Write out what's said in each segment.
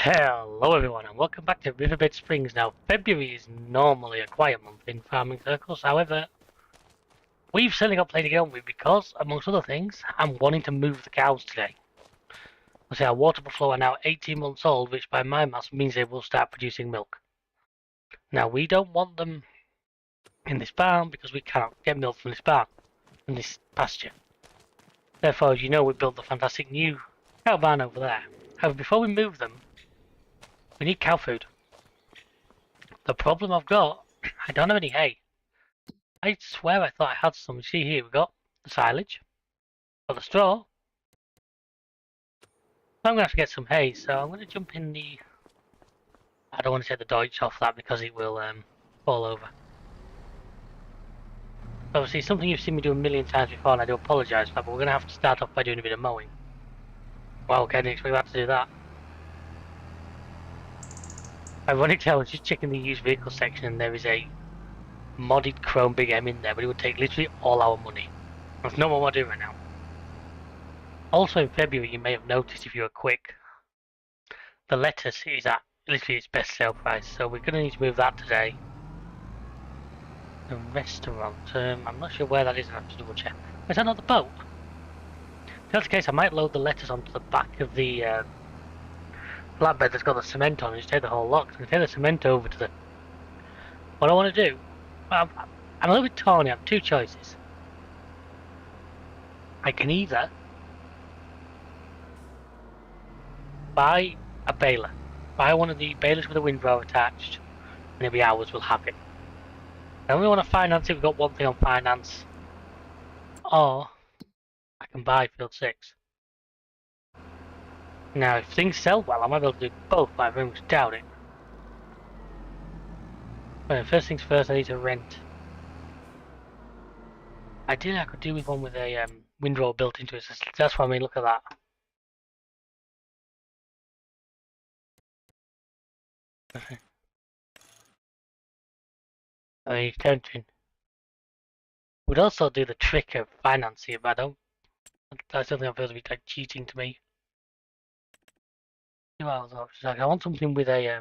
Hello everyone and welcome back to Riverbend Springs. Now February is normally a quiet month in farming circles, however we've certainly got plenty to get on with because, amongst other things, I'm wanting to move the cows today. I say our water buffalo are now 18 months old, which by my maths means they will start producing milk. Now we don't want them in this barn because we cannot get milk from this barn, from this pasture. Therefore, as you know, we built the fantastic new cow barn over there. However, before we move them, we need cow food. The problem I've got, I don't have any hay. I swear I thought I had some. See here, we've got the silage, got the straw. I'm gonna have to get some hay, so I'm gonna jump in the. I don't want to take the Deutsch off that because it will fall over. Obviously, something you've seen me do a million times before, and I do apologise for that. But we're gonna have to start off by doing a bit of mowing. Wow, okay, I didn't expect we had to do that. Ironically, I was just checking the used vehicle section, and there is a modded Chrome Big M in there, but it would take literally all our money. That's not what we're doing right now. Also in February, you may have noticed if you were quick, the lettuce is at literally its best sale price, so we're going to need to move that today. The restaurant, I'm not sure where that is, I have to double check. Is that not the boat? If that's the case, I might load the lettuce onto the back of the flatbed that's got the cement on and just take the whole lot. I'm going to take the cement over to the... What I want to do, I'm a little bit torn. I have two choices. I can either buy a baler, buy one of the balers with a windrow attached, and it'll be ours, we'll have it. Then we want to finance it, we've got one thing on finance. Or I can buy field 6. Now if things sell well, I might be able to do both, but I very much doubt it. But first things first, I need to rent. Ideally I could do with one with a windrow built into it, so that's what I mean, look at that. I mean, tempting. Would also do the trick of financing it, but that's something that feels a bit like cheating to me. Well, like I want something with a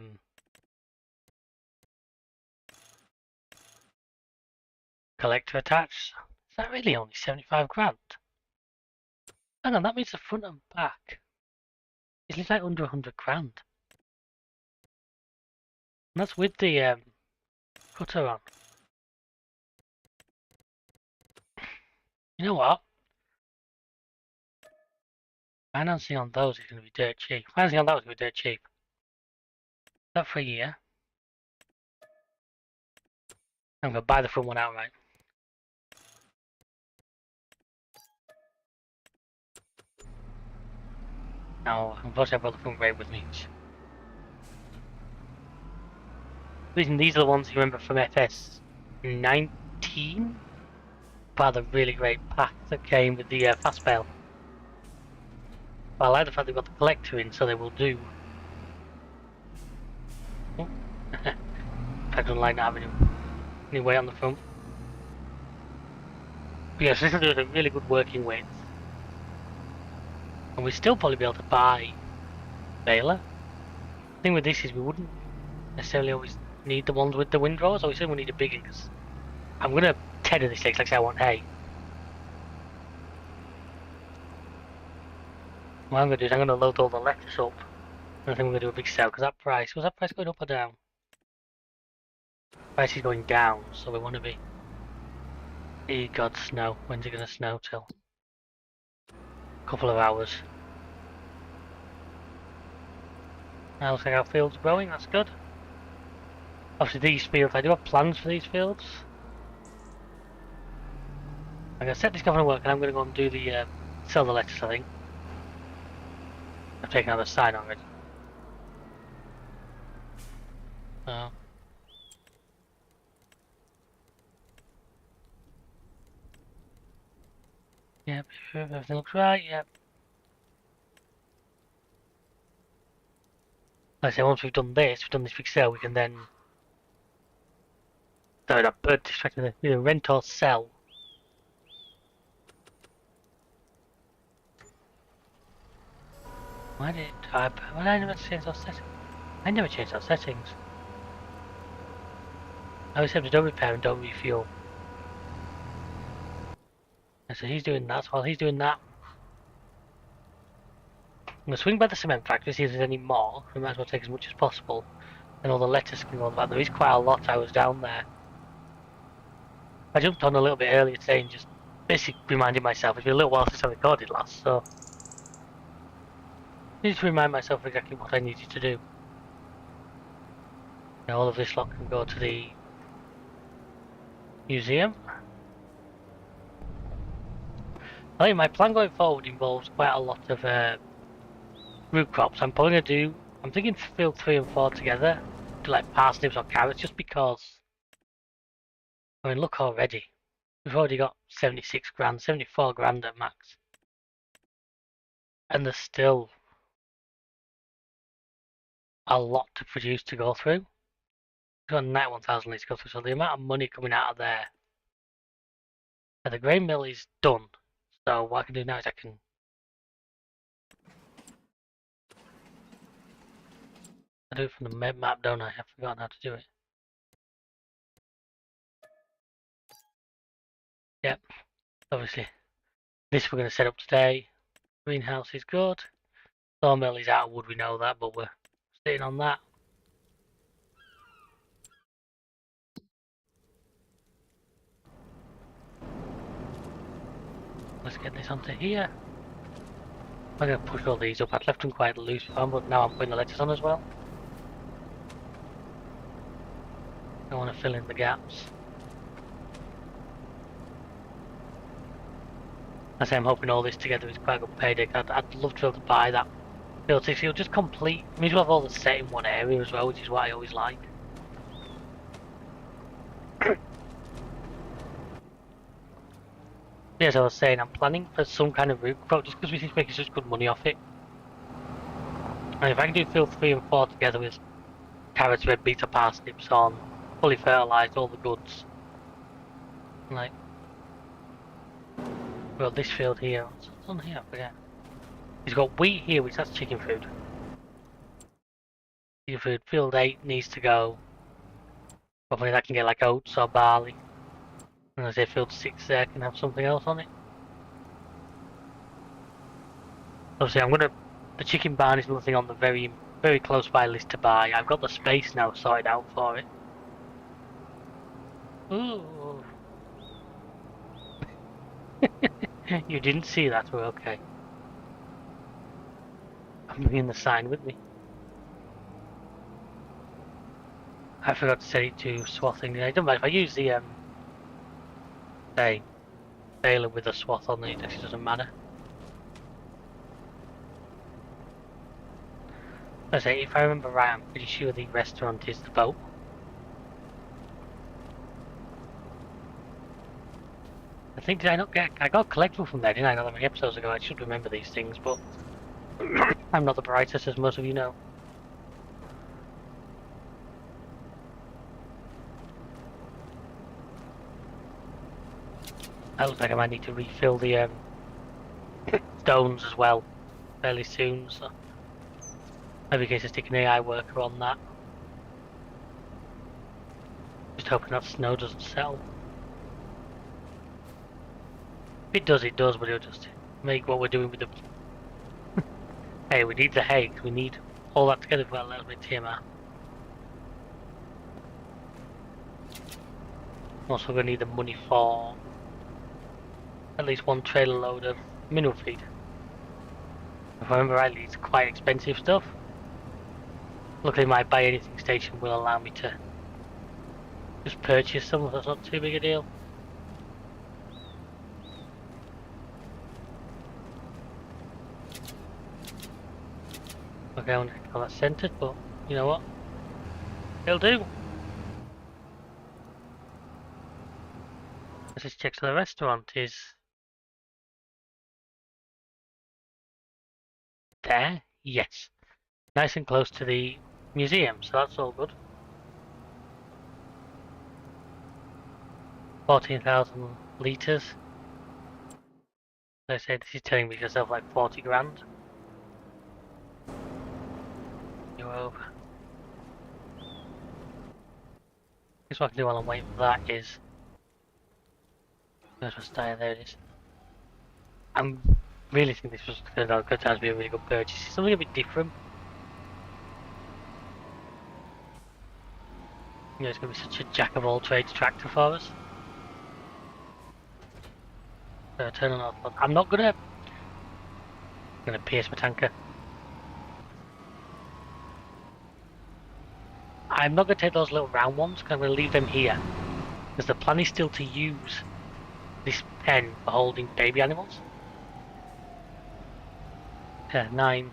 collector attached. Is that really only 75 grand? Hang on, that means the front and back. It's like under 100 grand. And that's with the cutter on. You know what? Financing on those is going to be dirt cheap. Financing on that was going to be dirt cheap. That for a year. I'm going to buy the front one outright. Now, unfortunately, I brought the front rate with me. These are the ones you remember from FS 19? Part of the really great pack that came with the fast bail. But I like the fact they've got the collector in, so they will do. Oh. I don't like not having any weight on the front. But yes, this will do a really good working width. And we'll still probably be able to buy baler. The thing with this is we wouldn't necessarily always need the ones with the windrows, or we certainly need a bigger, because I'm going to tether this thing like I say I want hay. What I'm going to do is I'm going to load all the lettuce up, and I think we're going to do a big sale, because that price, was that price going up or down? Price is going down, so we want to be... Hey God, snow. When's it going to snow till? A couple of hours. Now looks like our field's growing, that's good. Obviously these fields, I do have plans for these fields. I'm going to set this governor work and I'm going to go and do the, sell the lettuce I think. I've taken out the sign already. Yep, everything looks right, yep. Like I say, once we've done this big sale, we can then... Sorry, that bird distracted me. Either rent or sell. Why did I never change those settings? I never changed those settings. I always have to don't repair and don't refuel. And so he's doing that. So while he's doing that, I'm going to swing by the cement factory, see if there's any more. We might as well take as much as possible. And all the letters can go on the back. There is quite a lot. I was down there. I jumped on a little bit earlier today and just basically reminded myself. It's been a little while since I recorded last, so I need to remind myself exactly what I needed to do. Now all of this lot can go to the museum. I think my plan going forward involves quite a lot of root crops. I'm probably going to do, I'm thinking field 3 and 4 together, do like parsnips or carrots, just because, I mean, look already. We've already got 76 grand, 74 grand at max. And there's still a lot to produce to go through. We've got 91,000 litres to go through, so the amount of money coming out of there. And the grain mill is done, so what I can do now is I do it from the map, don't I? I've forgotten how to do it. Yep, obviously. This we're going to set up today. Greenhouse is good. Sawmill is out of wood, we know that, but we're sitting on that. Let's get this onto here. I'm going to push all these up. I'd left them quite loose before, but now I'm putting the letters on as well. I want to fill in the gaps. I say I'm hoping all this together is quite a good payday. I'd love to be able to buy that field 6. It'll just complete. It means we'll have all the set in one area as well, which is what I always like. Yeah, as I was saying, I'm planning for some kind of root crop just because we seem to be making such good money off it. And if I can do field 3 and 4 together with carrots, red beets, or parsnips on, fully fertilised, all the goods. Like, well, this field here, what's on here? I forget. He's got wheat here, which that's chicken food. Chicken food. Field 8 needs to go. Hopefully that can get like oats or barley. And I say field 6 there can have something else on it. Obviously, the chicken barn is nothing on the very, very close by list to buy. I've got the space now sorted out for it. Ooh. You didn't see that? Well, okay. I'm bringing the sign with me. I forgot to set it to swathing. It doesn't matter if I use the say baler with a swath on it. It actually doesn't matter. I say if I remember right, I'm pretty sure the restaurant is the boat. I think I got a collectible from there, didn't I? Not that many episodes ago. I should remember these things, but I'm not the brightest, as most of you know. That looks like I might need to refill the stones as well fairly soon, so maybe in case I stick an AI worker on that. Just hoping that snow doesn't settle. If it does, but it'll just make what we're doing with the... Hey, we need the hay, because we need all that together for a little bit TMR. Also going to need the money for at least one trailer load of mineral feed. If I remember rightly, it's quite expensive stuff. Luckily my buy anything station will allow me to just purchase some, that's not too big a deal. Okay, I want to call that centered, but you know what? It'll do. Let's just check so the restaurant is there. Yes. Nice and close to the museum, so that's all good. 14,000 litres. As I said, this is turning me yourself like 40 grand. over. Guess what I can do while I'm waiting for that is... There's my style, there it is. I'm really think this was going to be a really good purchase. It's something a bit different. You know, it's going to be such a jack of all trades tractor for us. Turn on off. I'm not gonna pierce my tanker. I'm not gonna take those little round ones because I'm gonna leave them here. Because the plan is still to use this pen for holding baby animals. 9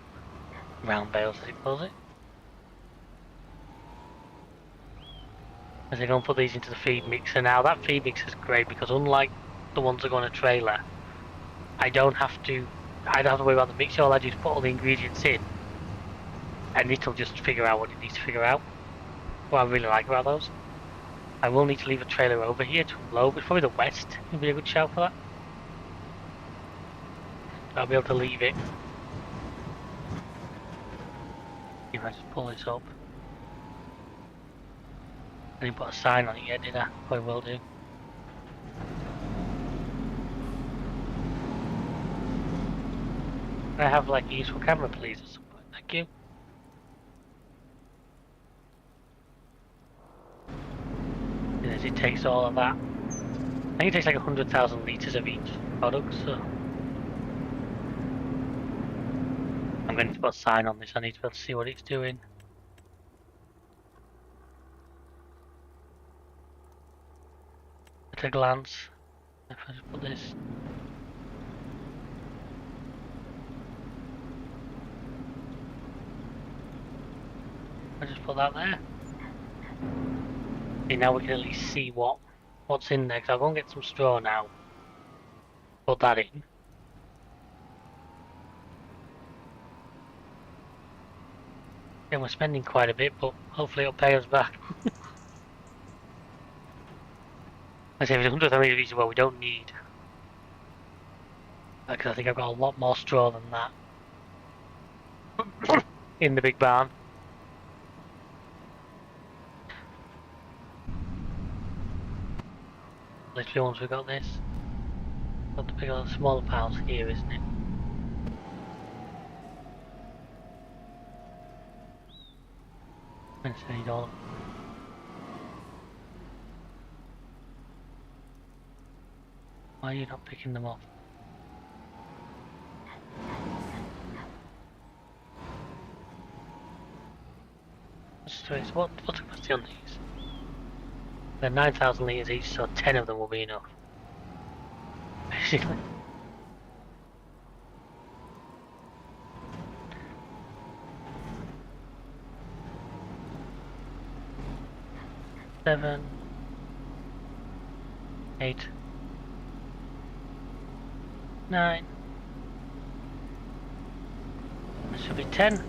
round bales as it calls it. As they go and put these into the feed mixer now, that feed mixer is great because unlike the ones that go on a trailer, I don't have to worry about the mixture. All I do is put all the ingredients in, and it'll just figure out what it needs to figure out. What I really like about those. I will need to leave a trailer over here to unload, but probably the west would be a good shout for that. I'll be able to leave it. If I just pull this up. I didn't put a sign on it yet, did I? Probably will do. Can I have like a useful camera please at some point? Thank you. And as it takes all of that. I think it takes like 100,000 litres of each product, so I'm going to put a sign on this. I need to be able to see what it's doing. At a glance, if I just put this. I just put that there. Okay, now we can at least see what's in there. Cause I'll go and get some straw now. Put that in. Yeah, we're spending quite a bit, but hopefully it'll pay us back. I say there's 100,000 of these well we don't need. Because I think I've got a lot more straw than that in the big barn. Literally once we've got this. Got the bigger, smaller piles here, isn't it? I need all. Why are you not picking them up? What's the capacity on these? They're 9,000 litres each, so 10 of them will be enough. Basically. Seven, 8, 9. That should be 10.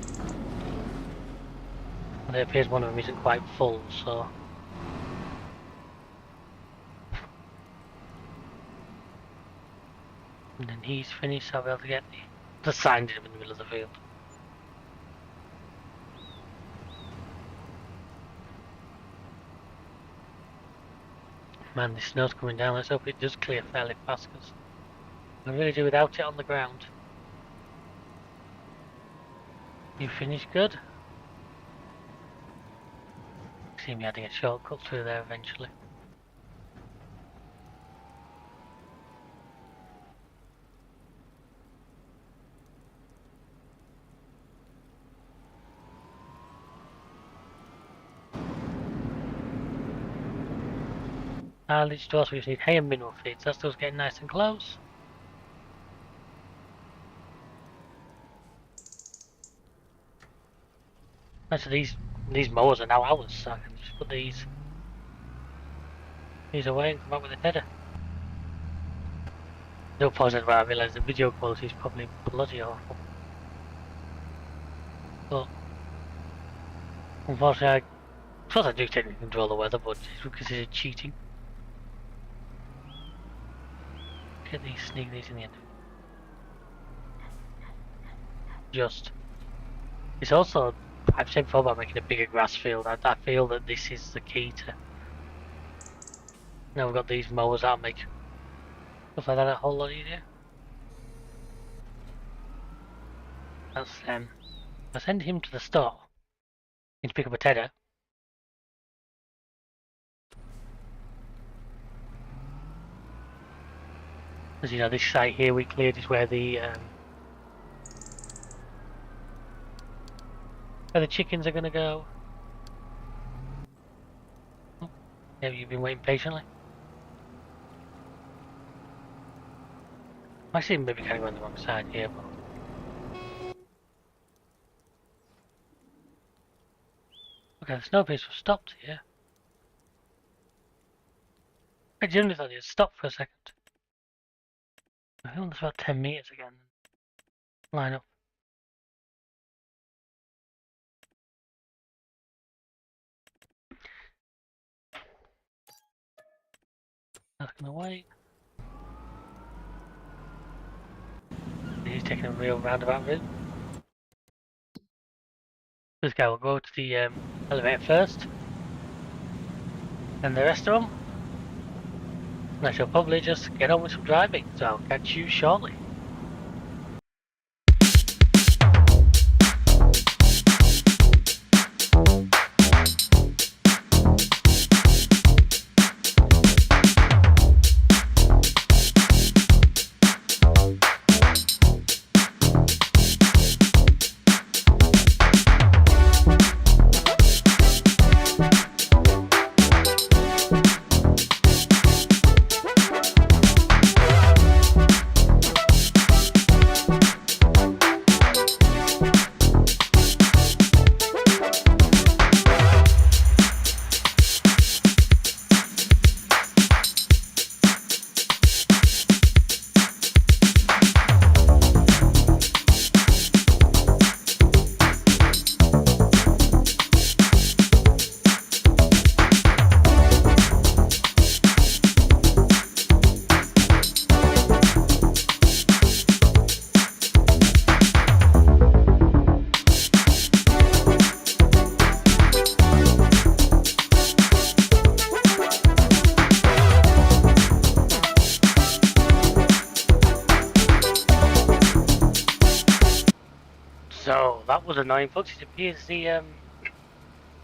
Well, it appears one of them isn't quite full, so. And then he's finished, I'll be able to get the sign in the middle of the field. Man, the snow's coming down. Let's hope it does clear fairly fast, because I really do without it on the ground. You finished good? See me adding a shortcut through there eventually. Each door, so we just need hay and mineral feeds. That still's getting nice and close. Actually, these mowers are now ours, so I can just put these away and come up with a header. No pause it, I realise the video quality is probably bloody awful. But unfortunately, I suppose I do technically control the weather, but it's considered cheating. Get these, sneak these in the end. Just. It's also I've said before about making a bigger grass field. I feel that this is the key to. Now we've got these mowers that'll make stuff like that a whole lot easier. That's I send him to the store. Need to pick up a tedder. As you know, this site here we cleared is where the chickens are gonna go. Oh, have you been waiting patiently? I see maybe kind of on the wrong side here, but okay, the snow piece was stopped here. I genuinely thought it had stopped for a second. I think it's about 10 meters again. Line up. That's gonna wait. He's taking a real roundabout route. This guy will go to the elevator first, and the rest of them. And I shall probably just get on with some driving, so I'll catch you shortly. So that was annoying, folks. It appears the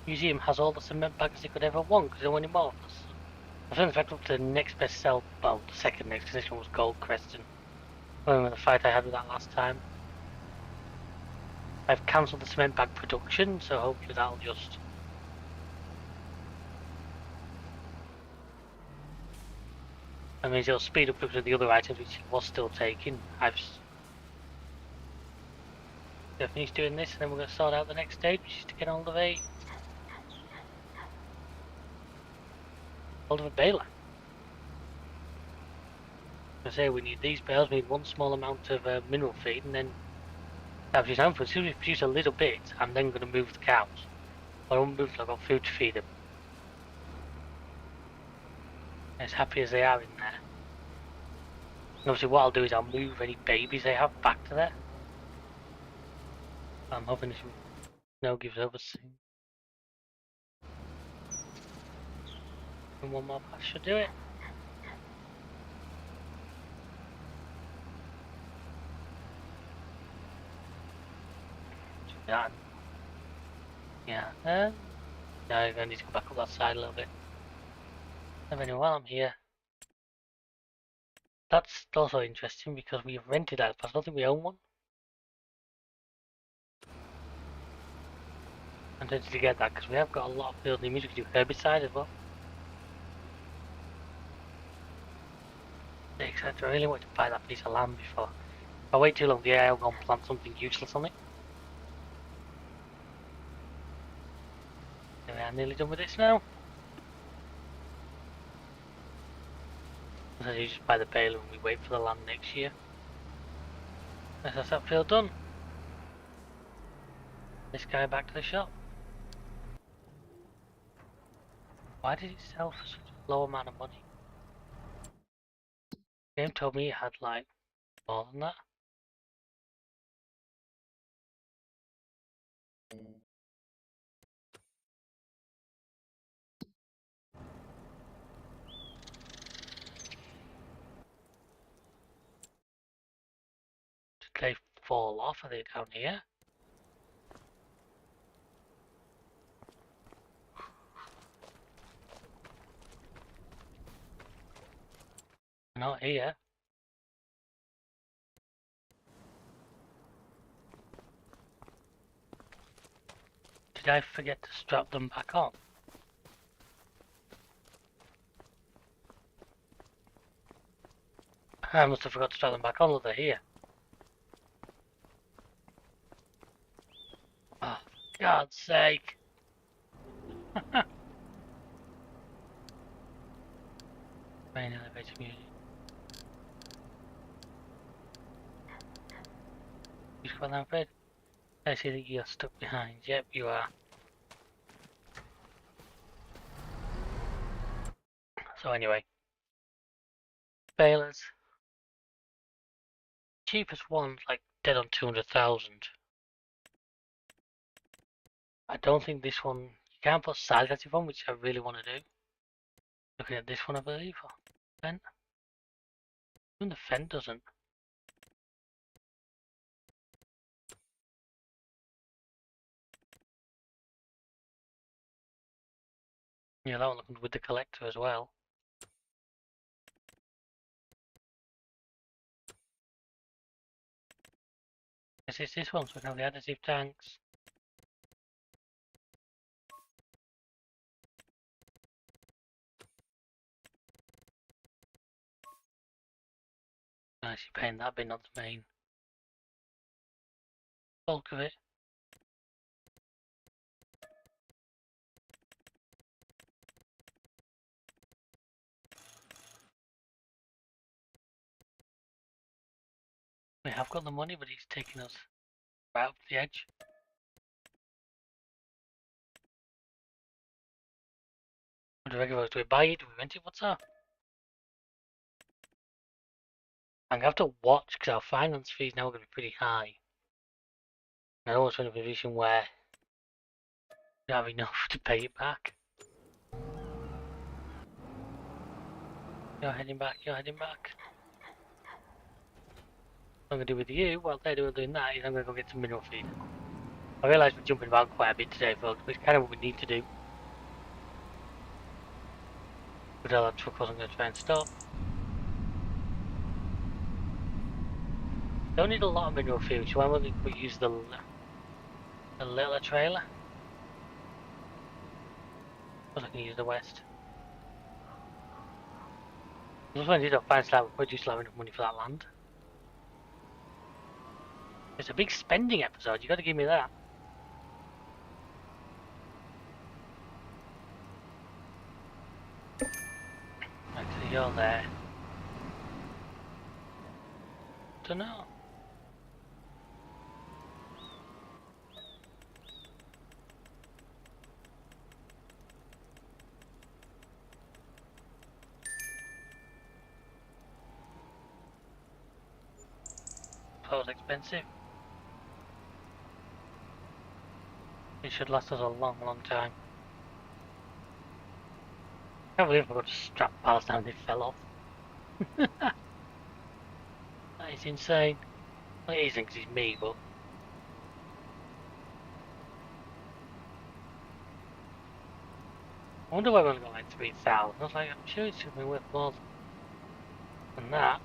museum has all the cement bags they could ever want because there weren't any more of us. I found the fact up to the next best sell, well, the second next, because this one was Gold Creston. I remember the fight I had with that last time. I've cancelled the cement bag production, so hopefully that'll just. I mean, it'll speed up with the other items which it was still taking. I've finished doing this, and then we're going to sort out the next stage, which is to get hold of a baler. I say we need these bales, we need one small amount of mineral feed, and then as soon as we produce a little bit, I'm then going to move the cows. I won't move till I've got food to feed them. As happy as they are in there. And obviously what I'll do is I'll move any babies they have back to there. I'm hoping this snow gives over soon. And one more pass should do it. Yeah. Now I need to go back up that side a little bit. And anyway, while I'm here, that's also interesting because we've rented that, but I don't think we own one. I'm tempted to get that because we have got a lot of field needs. We can do herbicide as well. Except I really want to buy that piece of land before. If I wait too long, I'll go and plant something useless on it. Anyway, I'm nearly done with this now. So you just buy the baler and we wait for the land next year. That's that field done. This guy back to the shop. Why did it sell for such a low amount of money? The game told me it had like more than that. they fall off? Are they down here? Not here. Did I forget to strap them back on? I must have forgot to strap them back on. Look, they're here. Oh, for God's sake. Main elevator music. You just got down, Fred? I see that you're stuck behind. Yep, you are. So anyway. Balers. Cheapest one's like dead on 200,000. I don't think this one, you can't put side active on, which I really want to do. Looking at this one, I believe. Or Fent. Even the Fent doesn't. Yeah, that one looking with the collector as well. Yes, it's this one, so we can have the additive tanks. Actually paying that bit, not the main bulk of it. We have got the money, but he's taking us right up the edge. What do we go? Do we buy it? Do we rent it? What's up? I'm gonna have to watch because our finance fees now are gonna be pretty high. I don't want to be in a position where we don't have enough to pay it back. You're heading back, you're heading back. What I'm gonna do with you while they're doing that is I'm gonna go get some mineral feed. I realise we're jumping around quite a bit today, folks, but it's kind of what we need to do. But that truck wasn't gonna try and stop. Don't need a lot of mineral feed, so why won't we use the little trailer? I can use the west. Just when I did a fine slab, we'll just have enough money for that land. It's a big spending episode, you gotta give me that. Right, so you're there. Dunno. That was expensive. It should last us a long, long time. I can't believe I got to strap pallets down and they fell off. That is insane. Well, it isn't because it's me, but... I wonder why we only got like 3,000. I was like, I'm sure it should be worth more than that.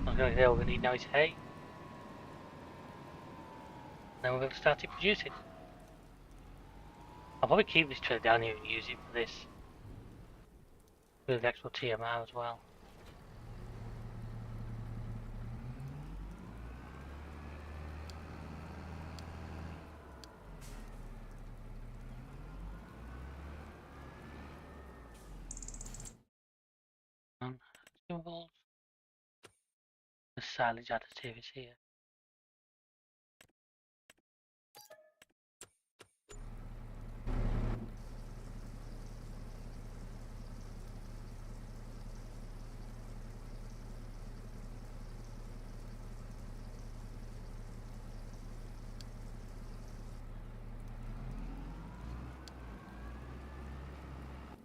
I was going to say all we need now is hay. Then we're going to start it producing. I'll probably keep this trailer down here and use it for this. With the actual TMR as well. Consumables. The silage additive is here.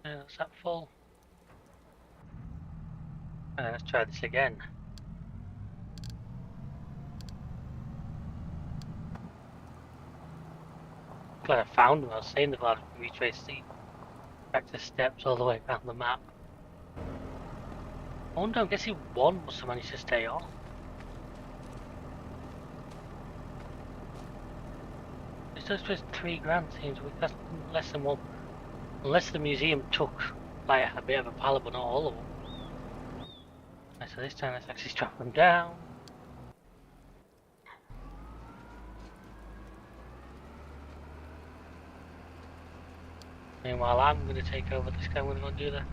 That's that full. Let's try this again. Glad I found them. I was saying they've had to retrace the practice steps all the way around the map. I wonder, I'm guessing one must have managed to stay off. It's just 3 grand seems that's less than one. Unless the museum took like a bit of a pallet, but not all of them. Right, so this time let's actually strap them down. Meanwhile, I'm going to take over this guy. I'm going to go and do that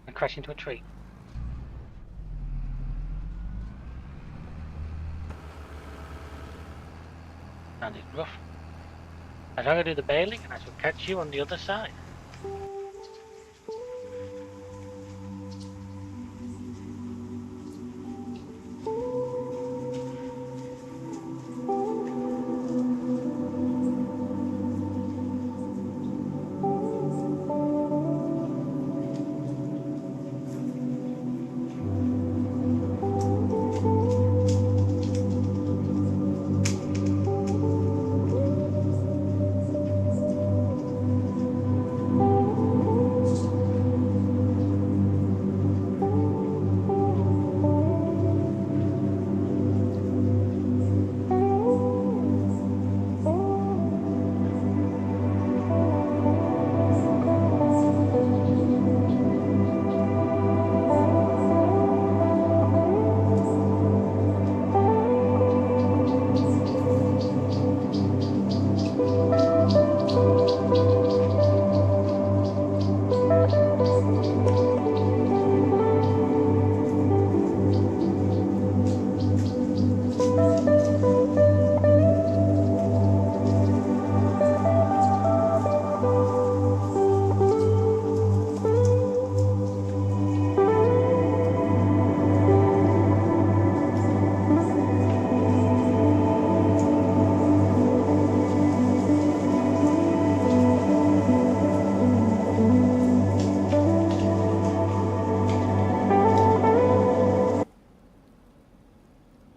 and crash into a tree. Sounded rough. I'm going to do the bailing and I shall catch you on the other side.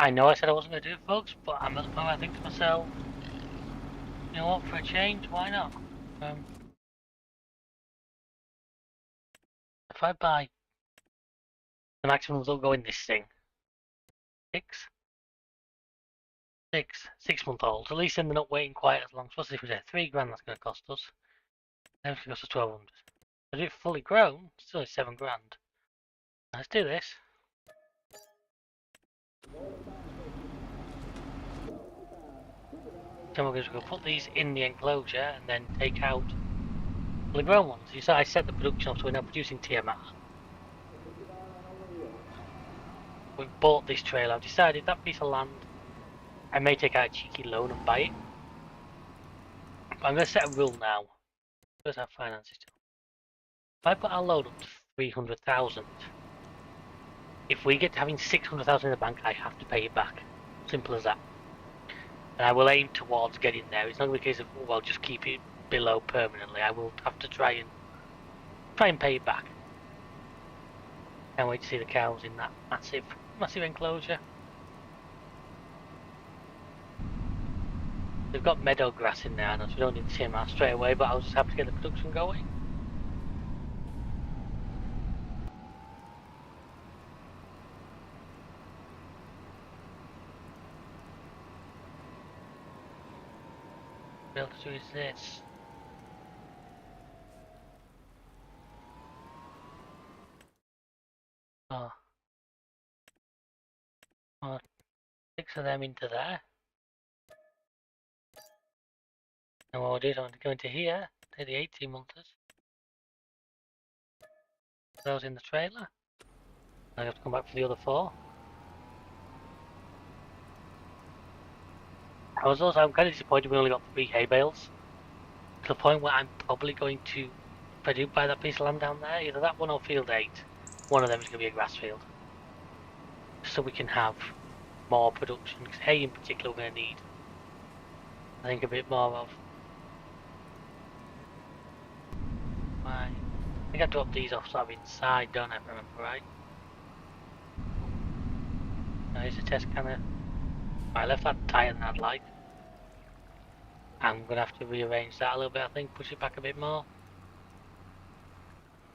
I know I said I wasn't going to do it, folks, but I'm at the point where I think to myself, you know what, for a change, why not? If I buy the maximum will go in this thing, 6 month olds, at least then they're not waiting quite as long. What's the difference there? 3 grand that's going to cost us. Then it's going to cost us 1200. If I do it fully grown, it's still 7 grand. Let's do this. Then we're going to go put these in the enclosure and then take out fully grown ones. You saw I set the production up so we're now producing TMR. We've bought this trailer. I've decided that piece of land, I may take out a cheeky loan and buy it. But I'm going to set a rule now. Where's our finances? If I put our loan up to 300,000, if we get to having 600,000 in the bank, I have to pay it back. Simple as that. And I will aim towards getting there. It's not going to be a case of, oh, well, just keep it below permanently. I will have to try and pay it back. Can't wait to see the cows in that massive enclosure. They've got meadow grass in there, so we don't need to TMR straight away, but I was just happy to get the production going. Be able to do is this. Oh, 6 of them into there. And what we'll do is I'm going to go into here, take the 18 monters. Those in the trailer. I have to come back for the other 4. I'm kind of disappointed we only got 3 hay bales. To the point where I'm probably going to, if I do buy that piece of land down there, either that one or field 8, one of them is going to be a grass field. So we can have more production, because hay in particular we're going to need, I think, a bit more of. I think I dropped these off sort of inside, don't I, if I remember right? Here's a test camera. I left that tighter than I'd like. I'm gonna have to rearrange that a little bit, I think, push it back a bit more.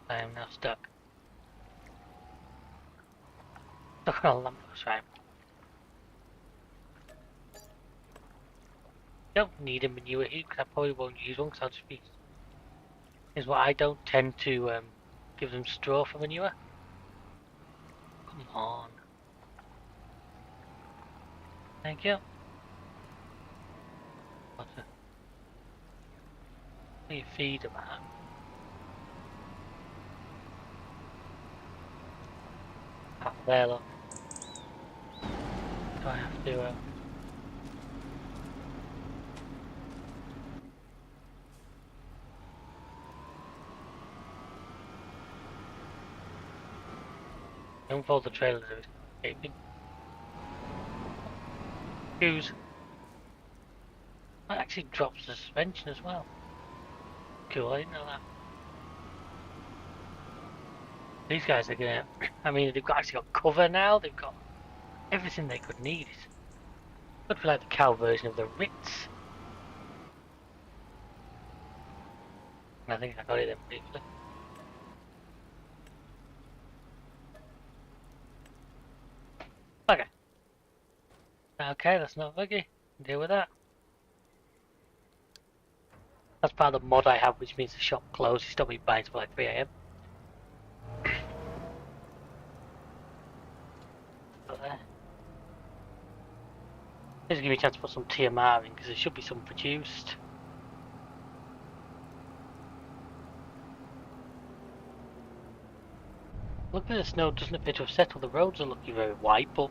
I am now stuck. Stuck on a lamppost, right? Don't need a manure heap because I probably won't use one because I'll just be. Is what I don't tend to give them straw for manure. Come on. Thank you. What do you feed them at? Ah, there, look. Do I have to? Don't fold the trailers if it's escaping. Shoes. That actually drops the suspension as well. Cool, I didn't know that. These guys are gonna. I mean, they've actually got cover now. They've got everything they could need. Could be like the cow version of the Ritz. I think I got it then briefly. Okay. Okay, that's not buggy. Deal with that. That's part of the mod I have, which means the shop closes. Stop me buying till like 3 AM. This will give me a chance to put some TMR in because there should be some produced. Look at the snow, doesn't appear to have settled. The roads are looking very white, but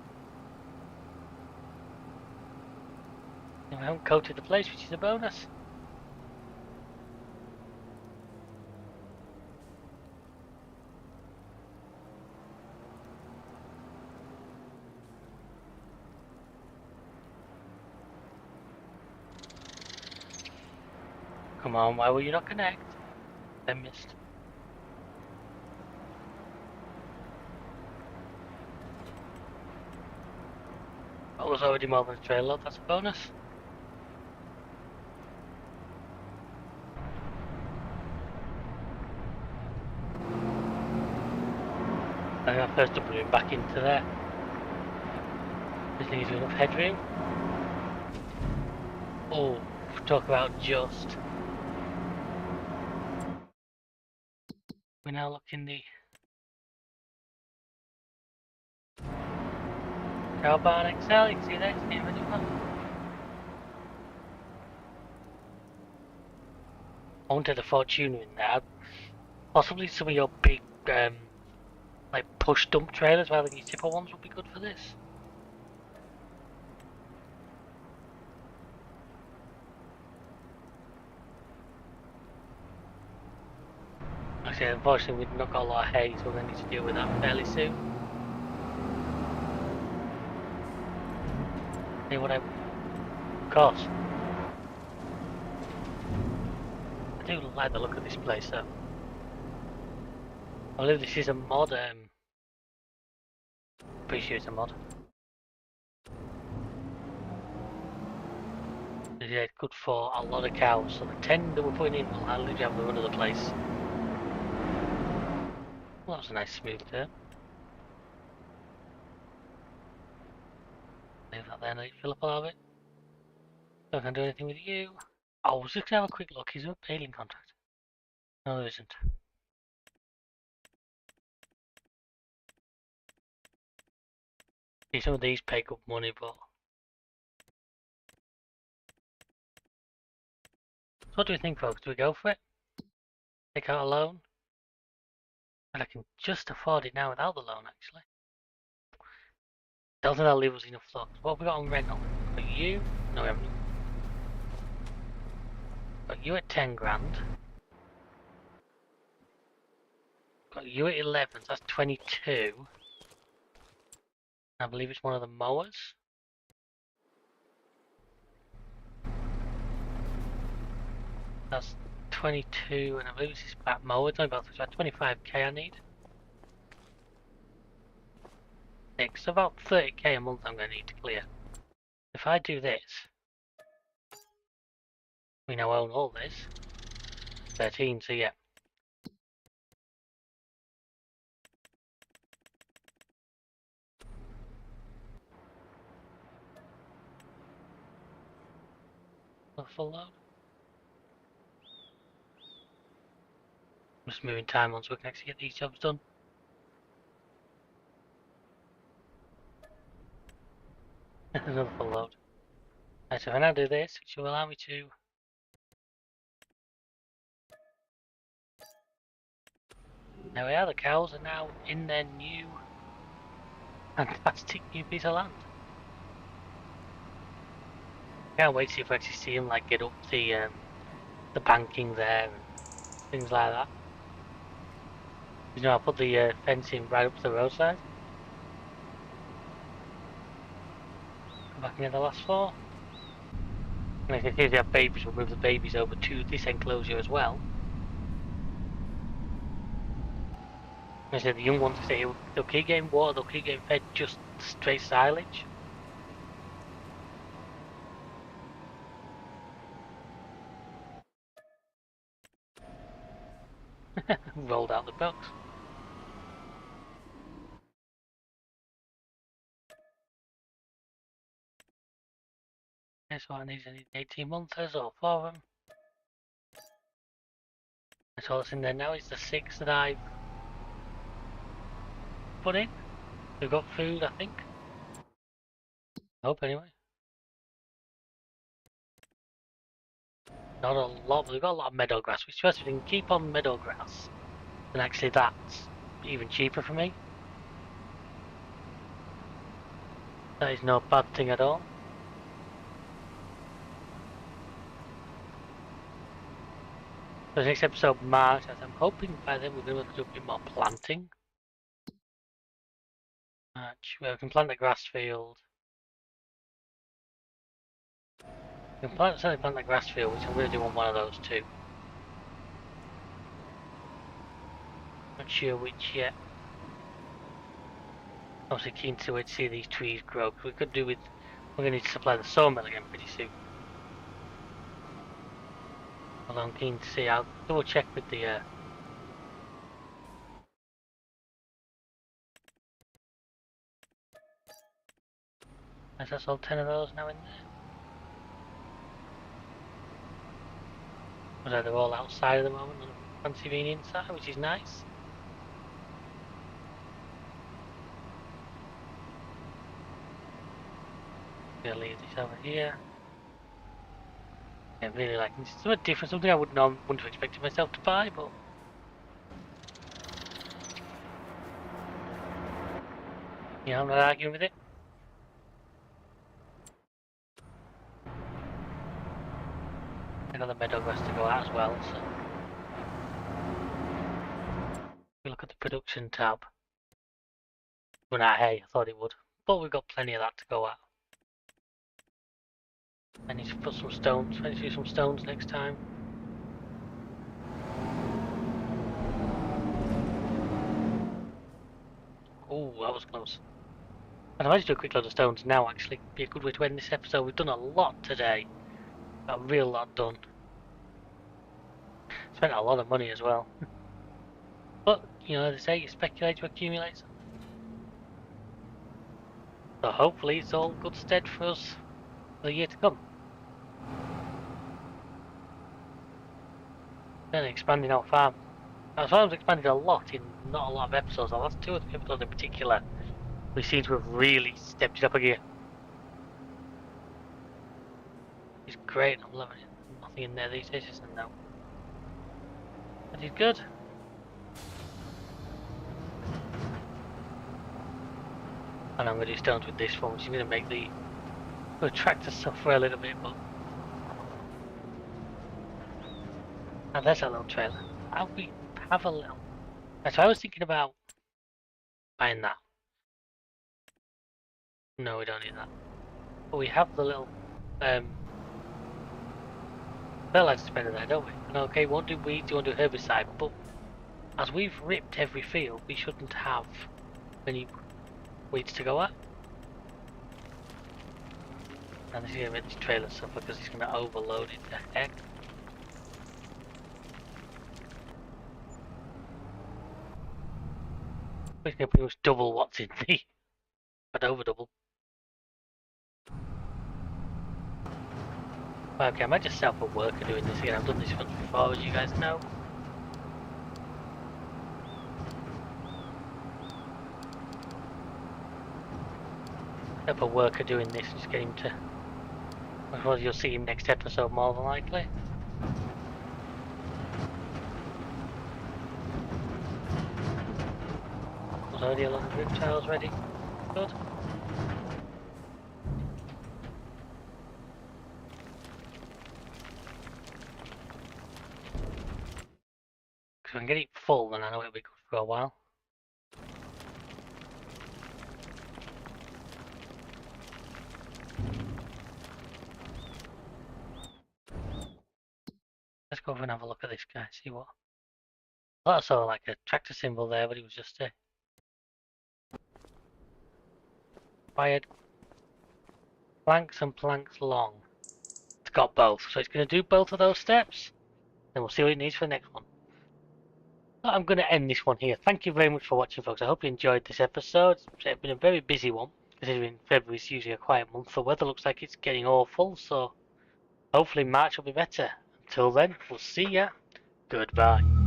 I haven't coated the place, which is a bonus. Come on, why will you not connect? I missed. I was already more than a trail load, that's a bonus. I got first to put it back into there. Just needs enough headroom. Oh, talk about just. We're now looking the Carbon XL, you can see that, it's the original one. I wanted a Fortuner in there. Possibly some of your big, like push dump trailers rather than your tipper ones would be good for this. Actually, unfortunately, we've not got a lot of hay, so we're going to need to deal with that fairly soon. See what of course. I do like the look of this place though. I believe this is a mod, pretty sure it's a mod. Yeah, it's good for a lot of cows, so the 10 that we're putting in will literally have the run of the place. Well, that was a nice smooth turn. Leave that there, let it fill up a little bit. So I can do anything with you. Oh, I was just gonna have a quick look. Is there a alien contract? No, there isn't. See, some of these pay good money, but. So what do we think, folks? Do we go for it? Take out a loan? But I can just afford it now without the loan, actually. Don't think that'll leave us enough though. What have we got on rental? Got you? No, we haven't. Got you at 10 grand. Got you at 11, so that's 22. I believe it's one of the mowers. That's 22, and I believe it's this back mower. It's only about 25k I need. 6, about 30k a month I'm going to need to clear. If I do this, we now own all this. 13, so yeah. A full load. Just moving time on so we can actually get these jobs done. Another full load. Right, so if I now do this, which will allow me to... There we are, the cows are now in their new fantastic new piece of land. Can't wait to see if I actually see them like get up the banking there and things like that. You know, I put the fencing right up to the roadside. Go back and get the last floor. And if they have babies, we'll move the babies over to this enclosure as well. I said the young ones stay, they'll keep getting water, they'll keep getting fed just straight silage. Rolled out the box. That's what I need 18 months or 4 of them. That's all that's in there now is the 6 that I've put in. We've got food, I think. I hope anyway. Not a lot, but we've got a lot of meadow grass, which first we can keep on meadow grass. And actually that's even cheaper for me. That is no bad thing at all. So the next episode, March, as I'm hoping by then we're going to do a bit more planting. March, where we can plant the grass field. We can certainly plant the grass field, which I'm going to do on one of those too. Not sure which yet. Obviously keen to see these trees grow. We could do with, we're going to need to supply the sawmill again pretty soon. Although I'm keen to see, I'll double check with the that's all 10 of those now in there. But they're all outside at the moment, and fancy being inside, which is nice. Gonna leave this over here. Yeah, really like this. It's something different, something I wouldn't have expected myself to buy, but yeah, I'm not arguing with it. I got the meadow grass to go out as well, so we look at the production tab. Well, nah, hey, I thought it would, but we've got plenty of that to go at. I need to put some stones. I need to do some stones next time. Oh, that was close. And I might just do a quick load of stones now, actually. Be a good way to end this episode. We've done a lot today. Got a real lot done. Spent a lot of money as well. But, you know, they say you speculate to accumulate something. So hopefully it's all good stead for us for the year to come. Then expanding our farm. Our farm's expanded a lot in not a lot of episodes. The last 2 or 3 episodes in particular, we seem to have really stepped it up a gear. It's great, I'm loving it. Nothing in there these days, isn't there? That is good. And I'm going to do stones with this one, which is going to make the tractor suffer a little bit, but... And there's a little trailer. We have a little... So I was thinking about buying that. No, we don't need that. But we have the little fertilizer spreader there, don't we? And okay, we won't do weeds, we won't do herbicide, but as we've ripped every field, we shouldn't have any weeds to go at. And this is going to make this trailer suffer because he's going to overload it to heck. He's going to pretty much double what's in the... but over double. Okay, I might just set up a worker doing this again. I've done this once before, as you guys know. Set up a worker doing this, just get him to... Well, you'll see him next episode more than likely. Was already a lot of reptiles ready. Good. Because we can get it full, then I know it'll be good for a while. Let's go over and have a look at this guy, see what... I thought I saw like a tractor symbol there, but it was just a... Fired planks and planks long. It's got both, so it's going to do both of those steps. Then we'll see what it needs for the next one. But I'm going to end this one here. Thank you very much for watching, folks. I hope you enjoyed this episode. It's been a very busy one, considering February is usually a quiet month. The weather looks like it's getting awful, so hopefully March will be better. Until then, we'll see ya. Goodbye.